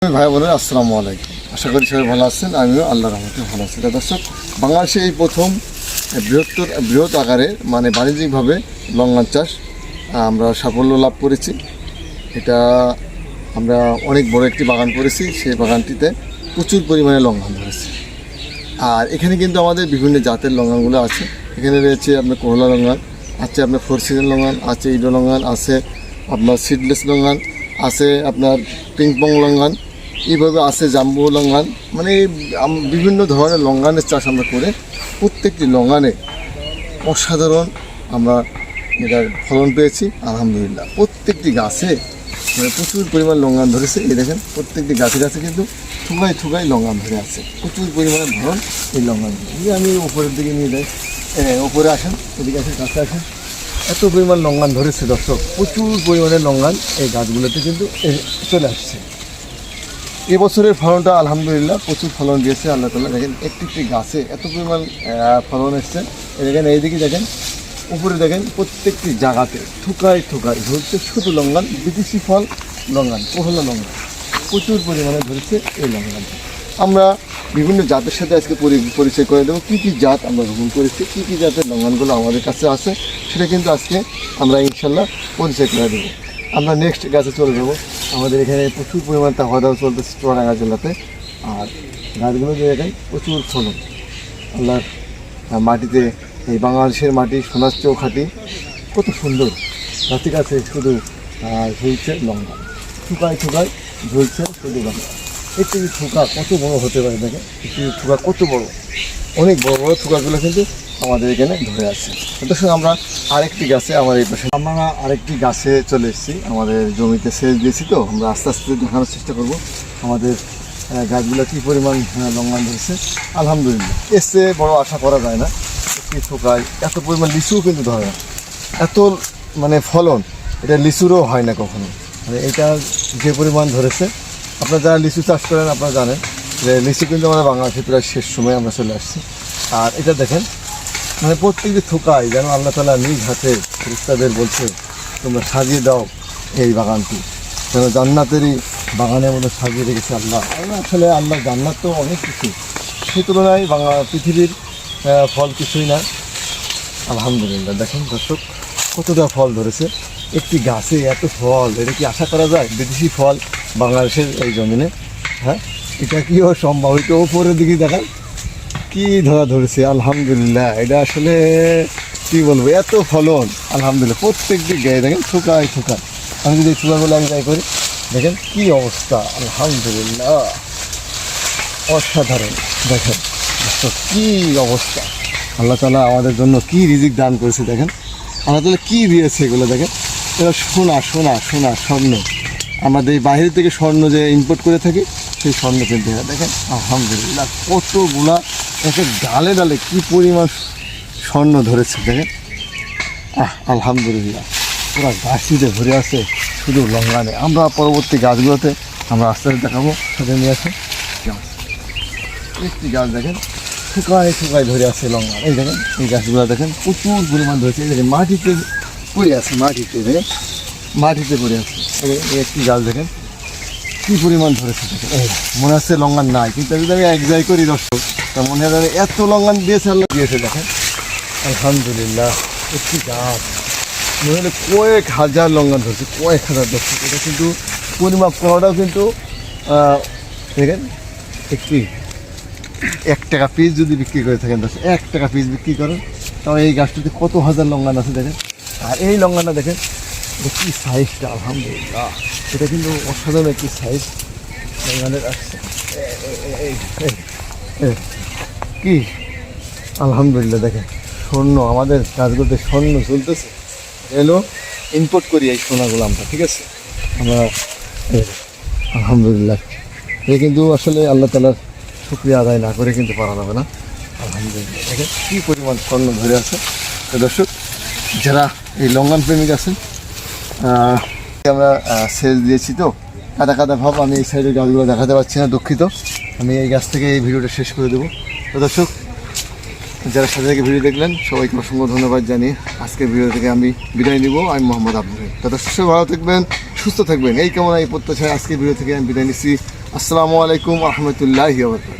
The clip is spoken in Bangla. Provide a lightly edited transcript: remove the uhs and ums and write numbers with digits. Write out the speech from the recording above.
ভাই বোনের আসসালামু আলাইকুম। আশা করি সবাই ভালো আছেন, আমিও আল্লাহর রহমতে ভালো আছি। দর্শক, বাংলাদেশে এই প্রথম বৃহৎ আকারে মানে বাণিজ্যিকভাবে লঙ্ঘন চাষ আমরা সাফল্য লাভ করেছি। এটা আমরা অনেক বড় একটি বাগান করেছি, সেই বাগানটিতে প্রচুর পরিমাণে লঙ্ঘন ধরেছে। আর এখানে কিন্তু আমাদের বিভিন্ন জাতের লঙ্ঘনগুলো আছে। এখানে রয়েছে আপনার কোহলা লঙ্ঘন, আছে আপনার ফোর সিজন লঙ্ঘন, আছে ইডো লঙ্ঘন, আছে আপনার সিডলেস লঙ্ঘন, আছে আপনার পিংপং লঙ্ঘন, এইভাবে আছে জাম্বু লঙ্ঘন। মানে বিভিন্ন ধরনের লঙ্ঘনের চাষ আমরা করে প্রত্যেকটি লঙ্ঘনে অসাধারণ আমরা এটার ফলন পেয়েছি আলহামদুলিল্লাহ। প্রত্যেকটি গাছে মানে প্রচুর পরিমাণ লঙ্ঘন ধরেছে। এই দেখেন প্রত্যেকটি গাছে কিন্তু থুকায় লঙ্ঘন ধরে আছে, প্রচুর পরিমাণে ধরন এই লঙ্ঘনগুলো। আমি উপরের দিকে নিয়ে যাই, ওপরে আসেন, এদিকে আসেন, কাছে আসেন। এত পরিমাণ লঙ্ঘন ধরেছে দর্শক, প্রচুর পরিমাণে লঙ্ঘন এই গাছগুলোতে কিন্তু চলে আসছে। এবছরের ফলনটা আলহামদুলিল্লাহ প্রচুর ফলন দিয়েছে আল্লাহ তাআলা। দেখেন একটি গাছে এত পরিমাণ ফলন এসছে। দেখেন এইদিকে দেখেন, উপরে দেখেন, প্রত্যেকটি জায়গাতে থুকায় ধরছে শুধু লঙ্ঘন, বিদেশি ফল লঙ্ঘন, কোহলা লঙ্ঘন প্রচুর পরিমাণে ধরেছে এই লঙ্ঘন। আমরা বিভিন্ন জাতের সাথে আজকে পরিচয় করে দেবো, কী কী জাত আমরা রোপণ করেছি, কী কী জাতের লঙ্ঘনগুলো আমাদের কাছে আছে, সেটা কিন্তু আজকে আমরা ইনশাল্লাহ পরিচয় করে দেবো। আমরা নেক্সট গাছে চলে যাবো। আমাদের এখানে প্রচুর পরিমাণ খাওয়া দাওয়া চলতেছে চুয়াডাঙ্গা জেলাতে। আর গাছগুলো যে দেখেন প্রচুর ফলন আল্লাহর মাটিতে, এই বাংলাদেশের মাটি সোনার চেয়েও খাঁটি, কত সুন্দর গাছে গাছে শুধু ঝুলছে লঙ্কা, থুকায় ঝুলছে শুধু লঙ্কা। একটু থুকা কত বড় হতে পারে দেখেন, একটু থুকা কত বড়, অনেক বড় বড় থুকাগুলো কিন্তু আমাদের এখানে ধরে আছে। দর্শক, আমরা আরেকটি গাছে আমরা আরেকটি গাছে চলে এসেছি। আমাদের জমিতে সেচ দিয়েছি, তো আমরা আস্তে আস্তে দেখানোর চেষ্টা করব আমাদের গাছগুলো কী পরিমাণ লঙ্ঘন ধরেছে। আলহামদুলিল্লাহ এসে বড় আশা করা যায় না, একটি থোকায় এত পরিমাণ লিচুও কিন্তু ধরে না, এত মানে ফলন এটা লিচুরও হয় না কখনো। মানে এটা যে পরিমাণ ধরেছে, আপনারা যারা লিচু চাষ করেন আপনারা জানেন যে লিচু কিন্তু আমরা বাংলাদেশে প্রায় শেষ সময় আমরা চলে আসছি। আর এটা দেখেন মানে প্রত্যেকটি থোকায় যেন আল্লাহ তাআলা নিজ হাতে ফেরেশতাদের বলছে তোমরা সাজিয়ে দাও এই বাগানটি, যেন জান্নাতেরই বাগানের মধ্যে সাজিয়ে রেখেছে আল্লাহ। আসলে আল্লাহ জান্নাত তো অনেক কিছু, সেই তুলনায় পৃথিবীর ফল কিছুই না। আলহামদুলিল্লাহ দেখেন দর্শক কতটা ফল ধরেছে একটি গাছে, এত ফল, এটা কি আশা করা যায়? বিদেশি ফল বাংলাদেশের এই জমিনে, হ্যাঁ এটা কিও সম্ভব? এটা ওপরের দিকে দেখান কি ধরেছে আলহামদুলিল্লাহ। এটা আসলে কি বলবো, এত ফলন আলহামদুলিল্লাহ। প্রত্যেক দিক গায়ে দেখেন থোকায়। আমি যদি থোকাগুলো আমি যাই করি, দেখেন কি অবস্থা আলহামদুলিল্লাহ, অসাধারণ। দেখেন কি অবস্থা, আল্লাহ তাআলা আমাদের জন্য কি রিজিক দান করেছে। দেখেন আল্লাহ তাআলা কী দিয়েছে এগুলো, দেখেন এটা সোনা স্বর্ণ। আমাদের এই বাইরে থেকে স্বর্ণ যে ইম্পোর্ট করে থাকি, সেই স্বর্ণ কিনতে হয়। দেখেন আলহামদুলিল্লাহ কতগুলা একে ডালে কি পরিমাণ স্বর্ণ ধরেছে। দেখেন আলহামদুলিল্লাহ পুরা গাছটিতে ভরে আছে শুধু লঙ্ঘনে। আমরা পরবর্তী গাছগুলোতে আমরা আস্তে আস্তে দেখাবো, সাথে নিয়ে আসে একটি গাছ দেখেন থুকায় ধরে আছে লঙ্ঘন। এই দেখেন এই গাছগুলো দেখেন প্রচুর পরিমাণ ধরেছে। এই দেখেন মাটিতে পড়ে আছে, দেখেন মাটিতে পড়ে আছে। একটি গাছ দেখেন কী পরিমাণ ধরেছে। দেখেন মনে হচ্ছে লঙ্ঘন নাই, কিন্তু যদি আমি এক জায়গায় করি দর্শক, তা মনে হয় এত লঙ্ঘন দিয়েছে আল্লাহ দিয়েছে। দেখেন আলহামদুলিল্লাহ একটি গাছ মনে হলে কয়েক হাজার লঙ্ঘন ধরছে, কয়েক হাজার দর্শক। এটা কিন্তু পরিমাপ করাটাও কিন্তু দেখেন একটি 1 টাকা পিস যদি বিক্রি করে থাকেন দর্শক, 1 টাকা পিস বিক্রি করেন, তাও এই গাছটিতে কত হাজার লঙ্ঘন আছে দেখেন। আর এই লঙ্ঘনটা দেখেন কি সাইজটা আলহামদুলিল্লাহ, এটা কিন্তু অসাধারণ একটি সাইজ লঙ্ঘনের আসছে। কি আলহামদুলিল্লাহ দেখেন স্বর্ণ, আমাদের গাছগুলোতে স্বর্ণ চলতেছে। এলো ইম্পোর্ট করি এই সোনাগুলো আমরা, ঠিক আছে আমরা আলহামদুলিল্লাহ। এ কিন্তু আসলে আল্লাহ তাআলার শুকরিয়া আদায় না করে কিন্তু পারা যাবে না। আলহামদুলিল্লাহ দেখেন কী পরিমাণ স্বর্ণ ধরে আছে। তো দর্শক, যারা এই লঙ্ঘন প্রেমিক আছেন, আমরা সেচ দিয়েছি তো কাদা ভাব, আমি এই সাইডের গাছগুলো দেখাতে পারছি না, দুঃখিত। আমি এই গাছ থেকে এই ভিডিওটা শেষ করে দেবো। তো দর্শক, যারা সাথে থেকে ভিডিও দেখলেন সবাইকে অসংখ্য ধন্যবাদ জানিয়ে আজকের ভিডিও থেকে আমি বিদায় নিব। আমি মোহাম্মদ আব্দুল। তো দর্শক ভালো থাকবেন, সুস্থ থাকবেন, এই কামনা এই প্রত্যাশায় আজকের ভিডিও থেকে আমি বিদায় নিচ্ছি। আসসালামু আলাইকুম রহমতুল্লাহি ওয়া বারাকাতুহু।